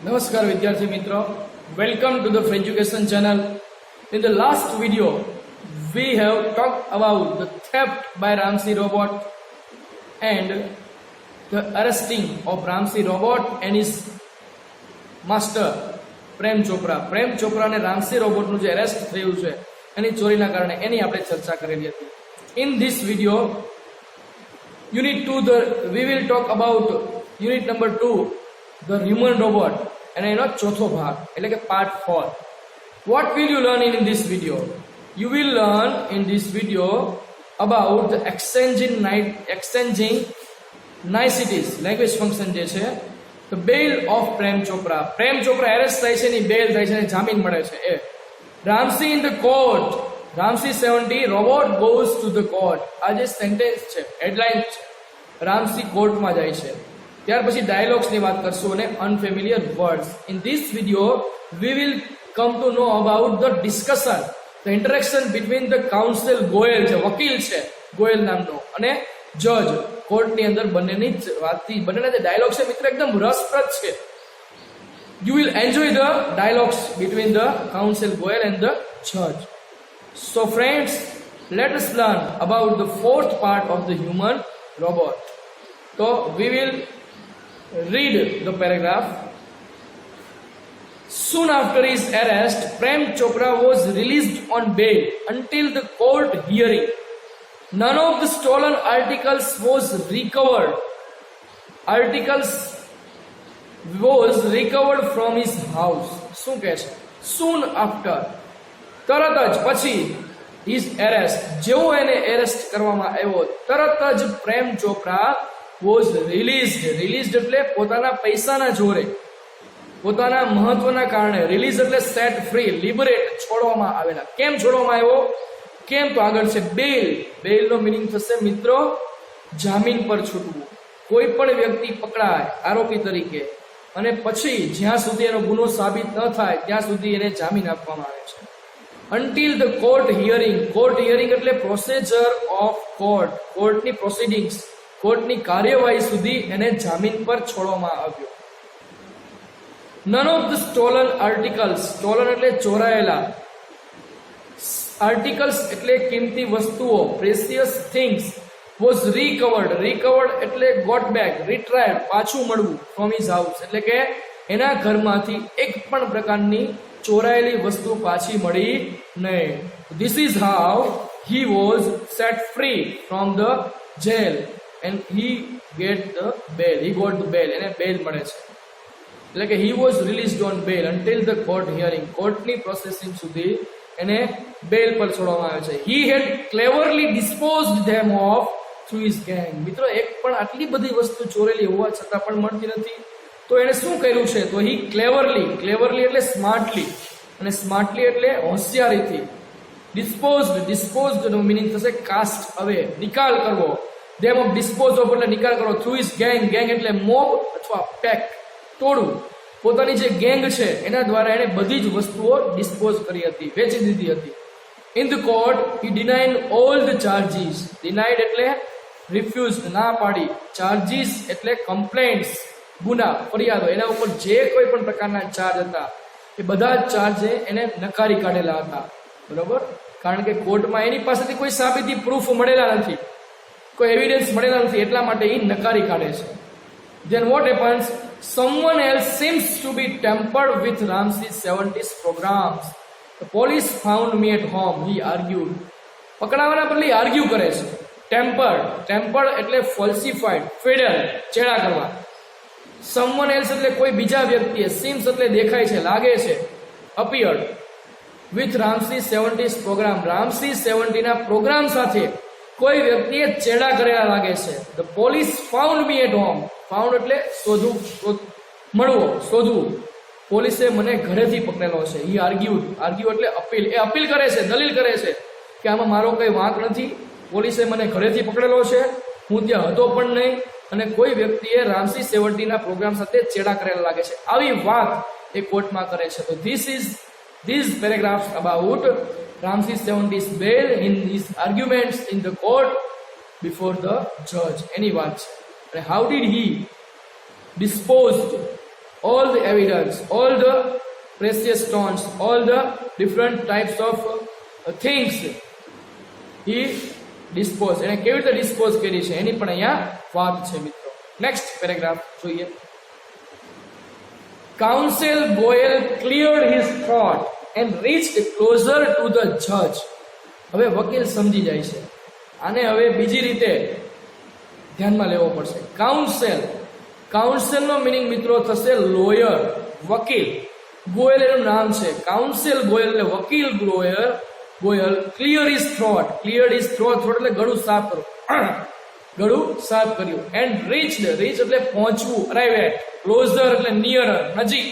Namaskar Vidyarthi Mitra. Welcome to the Free Education channel. In the last video, we have talked about the theft by Ramsey robot and the arresting of Ramsey robot and his master Prem Chopra. Prem Chopra અને Ramsey robot નું જે arrest થયું છે એની ચોરીના કારણે એની આપણે ચર્ચા કરેલી હતી. In this video, we will talk about unit number 2, the human robot, and એનો ચોથો ભાગ એટલે કે part 4. What will you learn in this video? You will learn in this video about the exchanging niceties, language function જે છે, the bail of Prem Chopra. Prem Chopra arrest થાય છે ની bail થાય છે ને જામીન મળે છે એ. Ramsey in the court. Ramsey 70 robot goes to the court. આ જે સેન્ટેન્સ છે, હેડલાઇન છે. Ramsey કોર્ટમાં જાય છે. ત્યાર પછી ડાયલોગ્સ ની વાત કરશું અને unfamiliar words. In this video we will come to know about the discussion, the interaction between the council Goyal છે, વકીલ છે ગોયલ નામનો, અને જજ કોર્ટની અંદર બંનેની બંનેના જે ડાયલોગ છે મિત્ર એકદમ રસપ્રદ છે. You will enjoy the dialogues between the counsel Goyal and the judge. So friends, let us learn about the fourth part of the human robot. So we will read the paragraph. Soon after his arrest, Prem Chopra was released on bail until the court hearing. None of the stolen articles was recovered. Was recovered from his house. શું કહે છે? Soon after, તરત જ પછી his arrest, જેવો એને arrest કરવામાં આવ્યો તરત જ Prem Chopra was released. Released એટલે પોતાના પૈસાના જોરે, પોતાના મહત્વના કારણે. રિલીઝ એટલે સેટ ફ્રી, લિબરેટ, છોડવામાં આવેલા. કેમ છોડવામાં આવ્યો? કેમ તો આગળ છે બેલ. બેલનો મિનિંગ થશે મિત્રો જામીન પર છૂટવું. કોઈ પણ વ્યક્તિ પકડાય આરોપી તરીકે અને પછી જ્યાં સુધી એનો ગુનો સાબિત ન થાય ત્યાં સુધી એને જામીન આપવામાં આવે છે. Until the court hearing. Court hearing એટલે પ્રોસિજર ઓફ કોર્ટ, કોર્ટની પ્રોસિડિંગ્સ, કોર્ટની કાર્યવાહી સુધી એને જામીન પર છોડવામાં આવ્યો. None of the stolen articles. Stolen એટલે ચોરાયેલા, આર્ટિકલ્સ એટલે કિંમતી વસ્તુઓ, precious things, was recovered. Recovered એટલે got back, retrieved, પાછું મળવું, from his house એટલે કે એના ઘરમાંથી એક પણ પ્રકારની ચોરાયેલી વસ્તુ પાછી મળી નહીં. This is how he was set free from the jail and he got the bail. એને bail મળે છે એટલે કે he was released on bail until the court hearing. કોર્ટની પ્રોસેસિંગ સુધી એને બેલ પર છોડવામાં આવે છે. He had cleverly disposed them of through his gang. મિત્રો એક પણ આટલી બધી વસ્તુ ચોરેલી હોવા છતાં પણ મળતી નથી તો એને શું કર્યું છે? તો he cleverly એટલે સ્માર્ટલી, અને સ્માર્ટલી એટલે હોશિયારીથી. ડિસ્પોઝડ નો મિનિંગ થશે કાસ્ટ અવે, નિકાલ કરવો. them of dispose of એટલે નિકાલ કરવો. through his gang. gang એટલે મોબ અથવા પેક, ટોળું. પોતાની જે ગેંગ છે એના દ્વારા એને બધી જ વસ્તુઓ ડિસ્પોઝ કરી હતી, વેચી દીધી હતી. In the court, he denied all the charges. Denied એટલે refused, ના પાડી. ચાર્જીસ એટલે કમ્પ્લેન્ટ્સ, ગુના, ફરિયાદો, એના ઉપર જે કોઈ પણ પ્રકારના ચાર્જ હતા એ બધા જ ચાર્જ એને નકારી કાઢેલા હતા. બરોબર? કારણ કે કોર્ટમાં એની પાસેથી કોઈ સાબિતી, પ્રૂફ મળેલા નથી, કોઈ એવિડન્સ મળેલા નથી, એટલા માટે એ નકારી કાઢે છે. Then what happens? Someone else seems to be tampered with Ramsey 70's programs. The police found me at home. He argued. પકડાવાના બદલે આર્ગ્યુ કરે છે. ટેમ્પર્ડ એટલે ફોલ્સિફાઈડ, ફેડર, ચેડા કરવા. Someone else એટલે કોઈ બીજા વ્યક્તિએ, seems એટલે દેખાય છે, લાગે છે, appeared with Ramsey 70's program. Ramsey 70 ના પ્રોગ્રામ સાથે કોઈ વ્યક્તિએ ચેડા કરેલા લાગે છે. The police found me at home. Found એટલે શોધવું, મળવો, શોધવું. પોલીસે મને ઘરેથી પકડેલો છે. ઈ આર્ગ્યુ એટલે અપીલ. એ અપીલ કરે છે, દલીલ કરે છે કે આમાં મારો કઈ વાંક નથી, પોલીસે મને ઘરેથી પકડેલો છે, હું ત્યાં હતો પણ નહીં, અને કોઈ વ્યક્તિએ રામસી 70 ના પ્રોગ્રામ સાથે ચેડા કરેલા લાગે છે. આવી વાત એ કોર્ટમાં કરે છે. તો these paragraphs about Ramsey 70's bail in his arguments in the court before the judge. એની વાત છે. And how did he disposed all the evidence, all the precious stones, all the different types of things he disposed. એને કેવી રીતે dispose કરી છે એની પણ અહીંયા વાત છે મિત્રો. નેક્સ્ટ પેરેગ્રાફ જોઈએ. Counsel Boyle cleared his thought and reached closer to the judge. હવે વકીલ સમજી જાય છે. આને હવે બીજી રીતે ધ્યાનમાં લેવો પડશે. કાઉન્સેલ નો મિનિંગ મિત્રો થશે લોયર, વકીલ. ગોયલ એનું નામ છે. કાઉન્સેલ ગોયલ એટલે વકીલ ગોયલ ક્લિયર ઇઝ થ્રોટ એટલે ગળું સાફ કરો, ગળું સાફ કર્યું. એન્ડ રીચ એટલે પહોંચવું, અરાઇવ એટ. ક્લોઝર એટલે નિયરર, નજીક.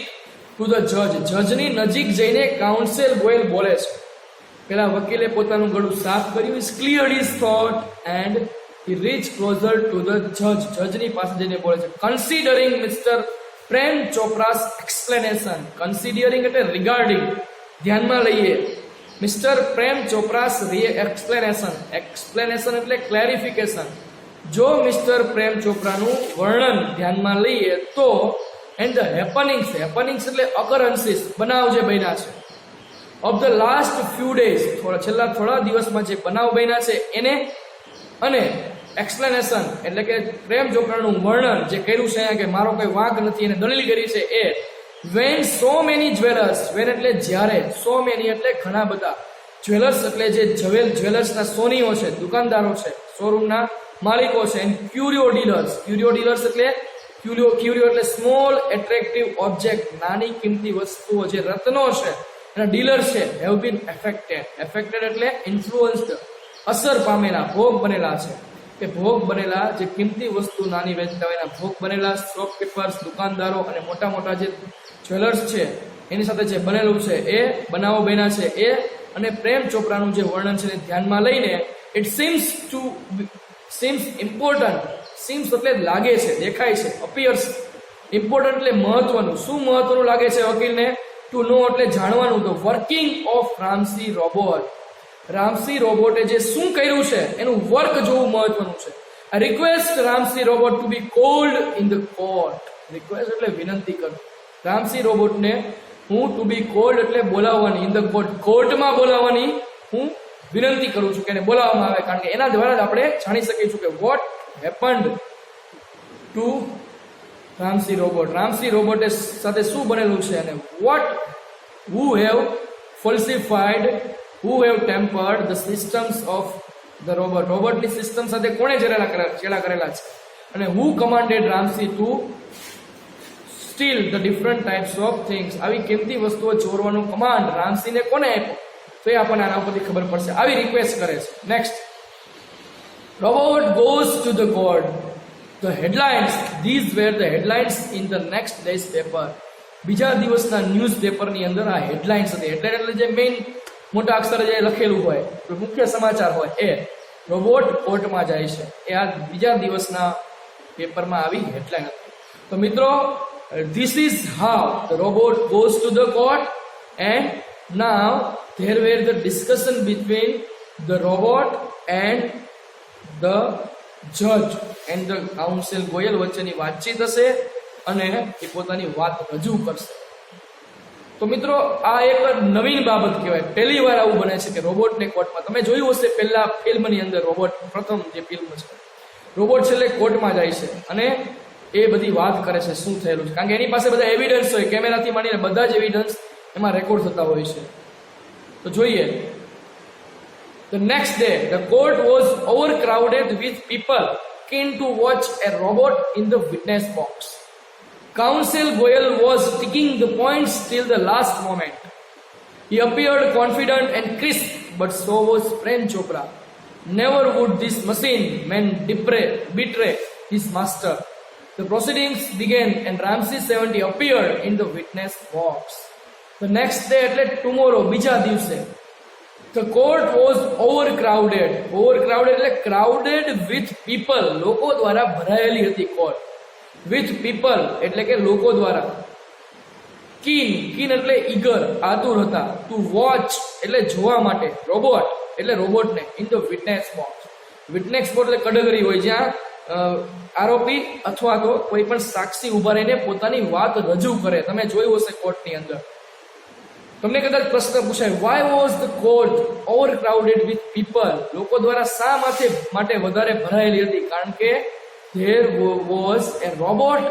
ટુ ધ જજની નજીક જઈને કાઉન્સેલ ગોયલ બોલે છે. પેલા વકીલે પોતાનું ગળું સાફ કર્યું, is clear is thought and he reached closer to the judge. જજની પાસે જઈને બોલે છે. કન્સિડરિંગ મિસ્ટર પ્રેમ ચોપરા's explanation. કન્સિડરિંગ એટલે રિગાર્ડિંગ, ધ્યાનમાં લઈએ. મિસ્ટર પ્રેમ ચોપરા's explanation એટલે ક્લેરિફિકેશન. જો મિસ્ટર પ્રેમ ચોપરાનું વર્ણન ધ્યાનમાં લઈએ તો એન્ડ ધ હેપનિંગ્સ એટલે occurrences, બનાવ જે બન્યા છે, of the last few days, છેલ્લા થોડા દિવસમાં જે બનાવ બન્યા છે એને, અને એક્સપ્લેનેશન એટલે કે પ્રેમ ચોપરાનું વર્ણન જે કર્યું છે કે મારો કોઈ વાંક નથી એને દલીલ કરી છે એ. When so many jewellers, when એટલે જ્યારે, સો મેની એટલે ઘણા બધા, જ્વેલર્સ એટલે જે જ્વેલર્સના સોનીઓ છે, દુકાનદારો છે, શોરૂમના માલિકો છે. એન્ડ ક્યુરિયો ડીલર્સ એટલે ક્યુરિયો એટલે સ્મોલ એટ્રેક્ટિવ ઓબ્જેક્ટ, નાની કિંમતી વસ્તુઓ જે રત્નો છે એના ડીલર છે. હેવ બીન એફેક્ટેડ એટલે ઇન્ફ્લુઅન્સ્ડ, અસર પામેલા, ભોગ બનેલા છે. કે ભોગ બનેલા જે કિંમતી વસ્તુ નાની વેચતા હોય એના ભોગ બનેલા શોપકીપર્સ, દુકાનદારો અને મોટા મોટા જે જ્વેલર્સ છે એની સાથે જે બનેલું છે એ બનાવો બન્યા છે એ. અને પ્રેમ ચોપરાનું જે વર્ણન છે એને ધ્યાનમાં લઈને ઇટ સીમ્સ ઇમ્પોર્ટન્ટ. સીમ્સ એટલે લાગે છે, દેખાય છે. અપિયર્સ ઇમ્પોર્ટન્ટ એટલે મહત્વનું. શું મહત્વનું લાગે છે વકીલને? ટુ નો એટલે જાણવાનું. તો વર્કિંગ ઓફ રામસી રોબોટે જે શું કર્યું છે એનું વર્ક જોવું મહત્વનું છે. I request Ramsey robot to be called in the court. Request એટલે વિનંતી કરો. રામસી રોબોટને હું ટુ બી કોલ્ડ એટલે બોલાવવાની, ઇન ધ કોર્ટ, કોર્ટમાં બોલાવવાની હું વિનંતી કરું છું કે એને બોલાવવામાં આવે. કારણ કે એના દ્વારા જ આપણે જાણી શકીશું કે વોટ હેપન્ડ ટુ રામસી રોબોટે સાથે શું બનેલું છે અને what who have falsified, who have tempered the systems of the રોબોટની સિસ્ટમ સાથે કોણે ચેડા કરેલા છે. અને who commanded Ramsey to steal the different types of things. આવી કિંમતી વસ્તુઓ ચોરવાનો કમાન્ડ રામસીને કોને આપ્યો તો એ આપણને આના ઉપરથી ખબર પડશે. આવી રિક્વેસ્ટ કરે છે. Next, robot goes to the court. The headlines, these were the headlines in the next day's paper. બીજા દિવસના ન્યૂઝ પેપરની અંદર આ હેડલાઇન્સ હતી. હેડલાઇન એટલે જે મેઇન મોટા અક્ષરે જે લખેલું હોય, મુખ્ય સમાચાર હોય એ. રોબોટ કોર્ટમાં જાય છે એ આ બીજા દિવસના પેપરમાં આવી હેડલાઇન હતી. તો મિત્રો, this is how the robot goes to the court and now there were the discussion between the robot and the જજ એન્ડ ધ કાઉન્સિલ ગોયલ વચ્ચેની વાતચીત હશે અને એ પોતાની વાત રજૂ કરશે. તો મિત્રો, આ એક નવીન બાબત કહેવાય. પહેલી વાર આવું બને છે કે રોબોટને કોર્ટમાં. તમે જોયું હશે પહેલા ફિલ્મની અંદર રોબોટ, પ્રથમ જે ફિલ્મ છે, રોબોટ છેલ્લે કોર્ટમાં જાય છે અને એ બધી વાત કરે છે શું થયેલું છે. કારણ કે એની પાસે બધા એવિડન્સ હોય, કેમેરાથી માંડીને બધા જ એવિડન્સ એમાં રેકોર્ડ થતા હોય છે. તો જોઈએ. The next day, the court was overcrowded with people keen to watch a robot in the witness box. Counsel Goyal was ticking the points till the last moment. He appeared confident and crisp, but so was Prem Chopra. Never would this machine man betray his master. The proceedings began and Ramsey 70 appeared in the witness box. The next day, tomorrow, બીજા દિવસે, the court was overcrowded. Overcrowded એટલે crowded with people. લોકો દ્વારા ભરાયેલી હતી court. with people એટલે કે લોકો દ્વારા. keen એટલે eager, આતુર હતા. to watch એટલે જોવા માટે. રોબોટ એટલે રોબોટને. in the witness box. witness box એટલે કડગરી હોય જ્યાં આરોપી અથવા તો કોઈ પણ સાક્ષી ઉભા રહીને પોતાની વાત રજૂ કરે. તમે જોયું હશે કોર્ટની અંદર. તમને કદાચ પ્રશ્ન પૂછાય, why was the court overcrowded with people? લોકો દ્વારા શા માટે વધારે ભરાયેલી હતી? કારણ કે there was a robot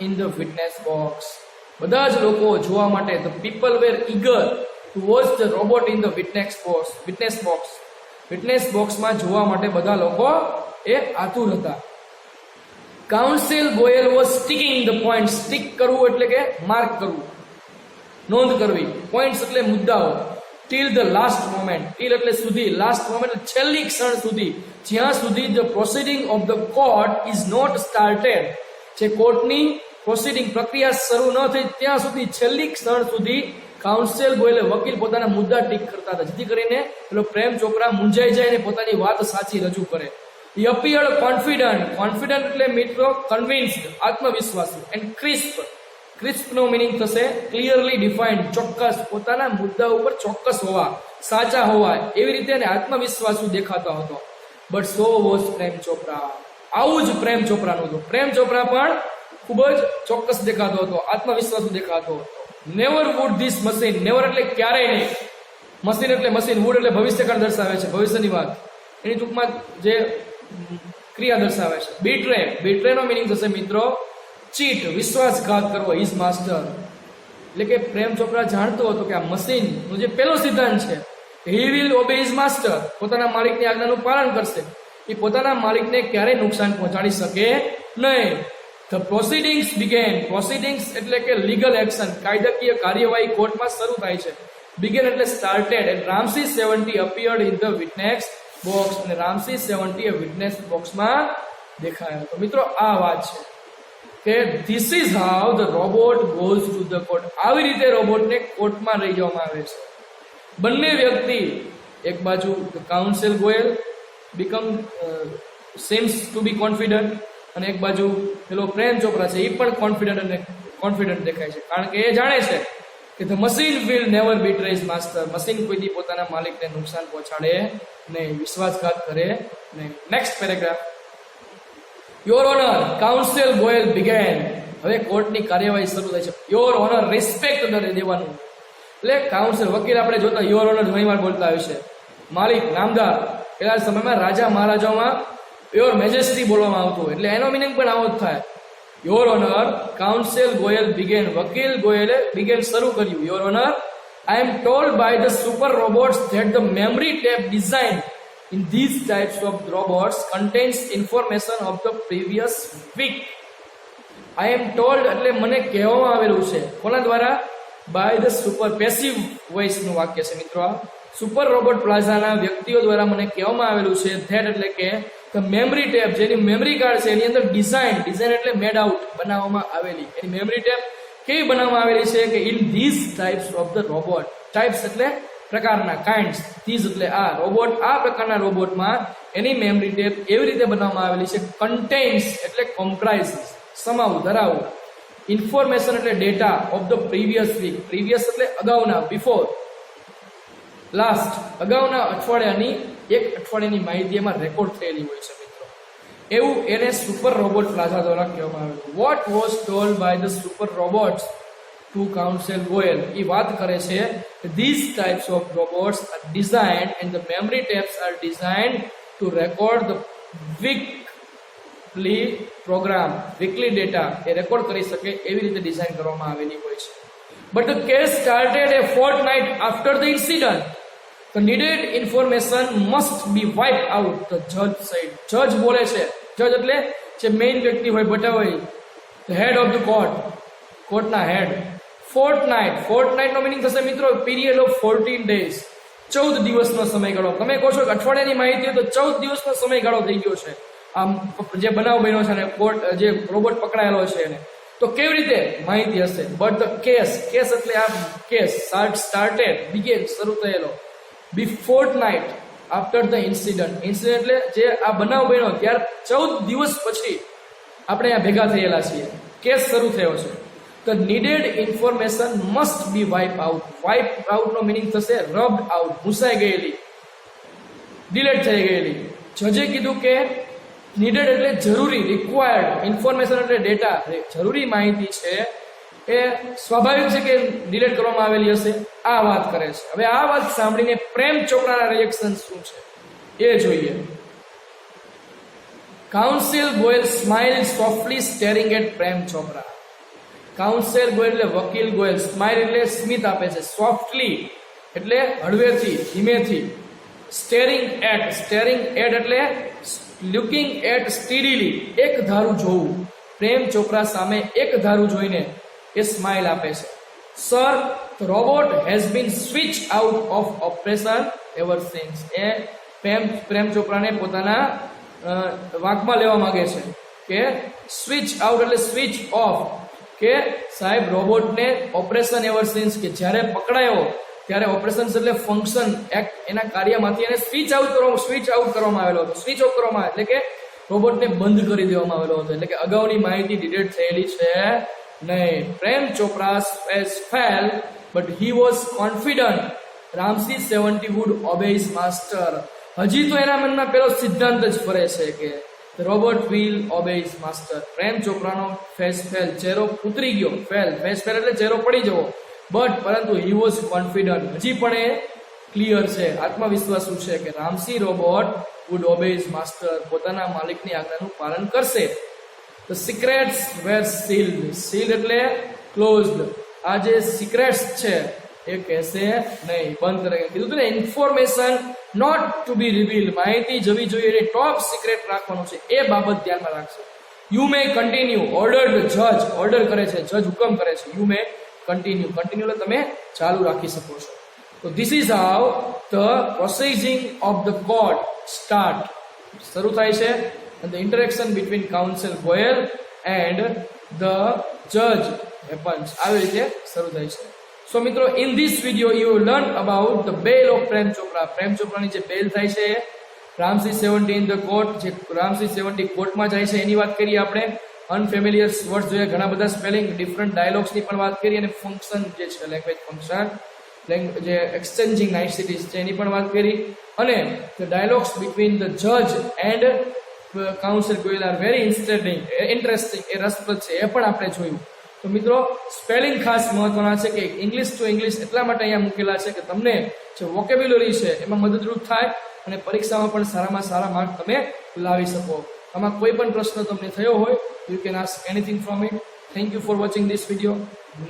in the witness box. બધા જ લોકો જોવા માટે, the people were eager to watch the robot in the witness box માં જોવા માટે બધા લોકો એ આતુર હતા. Council Goyal was sticking the point. Stick કરવું એટલે કે માર્ક કરવું, નોંધ કરવી. પોઈન્ટ્સ એટલે મુદ્દાઓ. Till the last moment. Till એટલે સુધી, લાસ્ટ મોમેન્ટ એટલે છેલ્લી ક્ષણ સુધી, જ્યાં સુધી the proceeding of the court is not started. જે કોર્ટની પ્રોસિડિંગ પ્રક્રિયા શરૂ ન થઈ ત્યાં સુધી, છેલ્લી ક્ષણ સુધી કાઉન્સિલ ગોયલે, વકીલ, પોતાના મુદ્દા ટીક કરતા હતા, જેથી કરીને પેલો પ્રેમ ચોપરા મૂંઝાઈ જાય અને પોતાની વાત સાચી રજૂ કરે. He appeared confident. Confident એટલે મિત્રો convinced, આત્મવિશ્વાસી. And crisp. Crisp નો મીનિંગ થશે ક્લિયરલી ડિફાઇન્ડ, ચોક્કસ, પોતાના મુદ્દા ઉપર ચોક્કસ હોવા, સાચા હોવા, એવી રીતે એને આત્મવિશ્વાસુ દેખાતો હતો. But so was Prem Chopra. આવું જ પ્રેમ ચોપરાનું હતું. પ્રેમ ચોપરા પણ ખૂબ જ ચોક્કસ દેખાતો હતો, આત્મવિશ્વાસુ દેખાતો હતો. Never would this machine. Never એટલે ક્યારેય નહીં. મશીન એટલે મશીન. વુડ એટલે ભવિષ્યકાળ દર્શાવે છે, ભવિષ્યની વાત. એની ટૂંકમાં જે ક્રિયા દર્શાવે છે. બીટ્રે. બીટ્રે નો મીનિંગ થશે મિત્રો ચીટ, વિશ્વાસઘાત કરવો. ઇઝ માસ્ટર એટલે કે પ્રેમ ચોપરા જાણતો હતો કે આ મશીનનો જે પહેલો સિદ્ધાંત છે, he will obey his master, પોતાના માલિકની આજ્ઞાનું પાલન કરશે. એ પોતાના માલિકને ક્યારેય નુકસાન પહોંચાડી શકે નહીં. The proceedings began. પ્રોસિડિંગ્સ એટલે કે લીગલ એક્શન, કાયદાકીય કાર્યવાહી કોર્ટમાં શરૂ થાય છે. બિગેન એટલે started. And Ramsi 70 appeared in the witness box. અને રામસી 70 વિટનેસ બોક્સમાં દેખાયો. તો મિત્રો આ વાત છે કે this is how the robot goes to the court. આવી રીતે રોબોટને કોર્ટમાં લઈ જવામાં આવે છે. બંને વ્યક્તિ, એક બાજુ council Goyal become seems to be confident, અને એક બાજુ પેલો પ્રેમ ચોપરા છે, એ પણ કોન્ફિડન્ટ દેખાય છે. કારણ કે એ જાણે છે કે the machine will never betray his master. Machine કોઈથી પોતાના માલિકને નુકસાન પહોંચાડે નહીં, વિશ્વાસઘાત કરે નહીં. Next paragraph. Your honour, council Goyal began. હવે કોર્ટની કાર્યવાહી શરૂ થાય છે. યોર ઓનર, રિસ્પેક્ટ દેવાનું. એટલે કાઉન્સિલ, વકીલ આપણે જોતા યોર ઓનર ઘણીવાર બોલતા હોય છે. માલિક, નામદાર. પેલા સમયમાં રાજા મહારાજાઓમાં યોર મેજેસ્ટી બોલવામાં આવતું, એટલે એનો મિનિંગ પણ આવો જ થાય. Your honour, council Goyal began. વકીલ ગોયલે બિગેન શરૂ કર્યું. Your honour, I am told by the super robots that the memory tape design in these types of robots contains information of the previous week. I am told એટલે મને કહેવામાં આવેલું છે. કોના દ્વારા? by the super passive voice નું વાક્ય છે મિત્રો. આ સુપર રોબોટ પ્લાઝાના વ્યક્તિઓ દ્વારા મને કહેવામાં આવેલું છે that એટલે કે the memory tape, જેની મેમરી કાર્ડ છે એની અંદર ડિઝાઇન એટલે મેડ આઉટ, બનાવવામાં આવેલી. એની મેમરી ટેપ કેવી બનાવવામાં આવેલી છે કે in these types of the robot. Types એટલે પ્રકારના, કાઇન્ડ્સ. ધીઝ એટલે આ રોબોટ, આ પ્રકારના રોબોટમાં એની મેમરી ટેપ એવી રીતે બનાવવામાં આવેલી છે. કન્ટેન્સ એટલે કોમ્પ્રાઇઝિસ, સમાવું, ધરાવવું. ઇન્ફોર્મેશન એટલે data of the previous week. Previous એટલે અગાઉના, બિફોર, લાસ્ટ, અગાઉના અઠવાડિયાની, એક અઠવાડિયાની માહિતી એમાં રેકોર્ડ થયેલી હોય છે મિત્રો. એવું એને સુપર રોબોટ પ્લાઝા દ્વારા કહેવામાં આવેલું. What was told by the super robots to council Goyal. એ વાત કરે છે these types of robots are designed and the memory tapes are designed to record the weekly program. Weekly data એ record કરી શકે એવી રીતે ડિઝાઇન કરવામાં આવેલી હોય છે. But the case started a fortnight after the incident. The needed information must be wiped out, the judge said. જજ બોલે છે. જજ એટલે જે મેઇન વ્યક્તિ હોય, બટા હોય, the head of the court, કોર્ટના હેડ. ફોર્ટનાઇટ નો મીનિંગ થશે મિત્રો પીરિયડ ઓફ 14 days, 14 દિવસનો સમયગાળો. તમે કહો છો કે અઠવાડિયાની માહિતી હોય તો 14 દિવસનો સમયગાળો થઈ ગયો છે. આમ જે બનાવ બન્યો છે ને કોર્ટ જે રોબોટ પકડાયેલો છે એને, તો કેવી રીતે માહિતી હશે? બટ ધ કેસ એટલે આ કેસ સ્ટાર્ટેડ, બિગેન, શરૂ થયેલો. Before night after the incident. Incident એટલે જે આ બનાવ બન્યો ત્યાર 14 દિવસ પછી આપણે આ ભેગા થયેલા છીએ. કેસ શરૂ થયો છે. The needed information must be wipe out. Wipe out નો મિનિંગ થશે રબ્ડ આઉટ, ભૂસાઈ ગયેલી, ડિલેટ થઈ ગયેલી. જજે કીધું કે નીડેડ એટલે જરૂરી, રિક્વાયર્ડ, ઇન્ફોર્મેશન એટલે ડેટા, જરૂરી માહિતી છે એ સ્વાભાવિક છે કે ડિલીટ કરવામાં આવેલી હશે, આ વાત કરે છે. હવે આ વાત સાંભળીને પ્રેમ ચોપરાના રિએક્શન શું છે એ જોઈએ. Counsel Goyal smile softly staring at Prem Chopra. Counsel Goyal એટલે વકીલ ગોયલ, સ્માઇલ એટલે સ્મિત આપે છે, સોફ્ટલી એટલે હળવેથી, ધીમેથી, સ્ટેરિંગ એટ એટલે લુકિંગ એટ સ્ટીડીલી, એક ધારું જોવું, પ્રેમ ચોપરા સામે એક ધારું જોઈને એ સ્માઇલ આપે છે. Sir, the robot has been switch out of operation ever since. એ પ્રેમ ચોપરાને પોતાના વાંકમાં લેવા માંગે છે કે સ્વિચ આઉટ એટલે સ્વિચ ઓફ, કે સાહેબ રોબોટને ઓપરેશન એવર સિન્સ, કે જ્યારે પકડાયો ત્યારે ઓપરેશન એટલે ફંક્શન, એના કાર્યમાંથી એને સ્વિચ આઉટ કરવામાં આવેલો હતો, સ્વિચ ઓફ કરવામાં એટલે કે રોબોટને બંધ કરી દેવામાં આવેલો હતો, એટલે કે અગાઉની માહિતી ડિલીટ થયેલી છે નહીં. Prem Chopra fail but he was confident Ramsey 70 would obey his master. હજી તો એના મનમાં પેલો સિદ્ધાંત જ ફરે છે કે robot will obey his master. Prem ચોપરાનો ફેસ ફેલ, ચહેરો ઉતરી ગયો, ફેસ ફેલ એટલે ચહેરો પડી જવો, પરંતુ હી વોઝ કોન્ફિડન્ટ, હજી પણ એ ક્લિયર છે, આત્મવિશ્વાસુ છે કે Ramsey robot would obey his master, પોતાના માલિકની આજ્ઞાનું પાલન કરશે. ધ સિક્રેટ્સ વેર સીલ્ડ એટલે ક્લોઝડ. આ જે સિક્રેટ્સ છે એ કહેશે નહીં, બંધ કરે. કીધું હતું ને, information not to be reveal, માહિતી જવી જોઈએ એટલે ટોપ સિક્રેટ રાખવાનું છે, એ બાબત ધ્યાનમાં રાખશે. યુ મે કન્ટિન્યુ, ઓર્ડર્ડ જજ, ઓર્ડર કરે છે, જજ હુકમ કરે છે. યુ મે કન્ટિન્યુ એટલે તમે ચાલુ રાખી શકો છો. તો this is how the processing of the court start, શરૂ થાય છે. and the interaction between counsel Goyal and the judge happens. આવી રીતે શરૂ થાય છે. So મિત્રો, in this video you will learn about the bail of Prem Chopra. પ્રેમ ચોપરાની જે બેલ થાય છે રામસી 70 in the court, જે રામસી 70 કોર્ટમાં જાય છે એની વાત કરીએ આપણે. અનફેમિલિયર વર્ડ્સ જોઈએ, ઘણા બધા સ્પેલિંગ, ડિફરન્ટ ડાયલોગ્સની પણ વાત કરી, અને ફંક્શન જે છે લેંગ્વેજ ફંક્શન, જે એક્સચેન્જિંગ નાઇસિટીઝ છે એની પણ વાત કરી, અને ધ ડાયલોગ્સ બિટવીન ધ જજ and council Goyal are very interesting, એ રસપ્રદ છે, એ પણ આપણે જોયું. તો મિત્રો, સ્પેલિંગ ખાસ મહત્વના છે કે ઇંગ્લિશ ટુ ઇંગ્લિશ એટલા માટે અહીંયા મૂકેલા છે કે તમને જે વોકેબ્યુલરી છે એમાં મદદરૂપ થાય અને પરીક્ષામાં પણ સારામાં સારા માર્ક તમે લાવી શકો. આમાં કોઈ પણ પ્રશ્ન તમને થયો હોય, you can ask anything from it. Thank you for watching this video.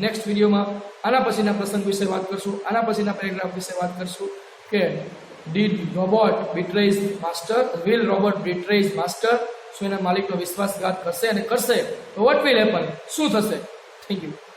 Next વિડીયોમાં આના પછીના પ્રસંગ વિશે વાત કરશું, આના પછીના પેરેગ્રાફ વિશે વાત કરશું કે Did robot betray his master? Will robot betray his master? શું એના માલિકનો વિશ્વાસઘાત કરશે, અને કરશે તો what will happen? શું થશે? Thank you.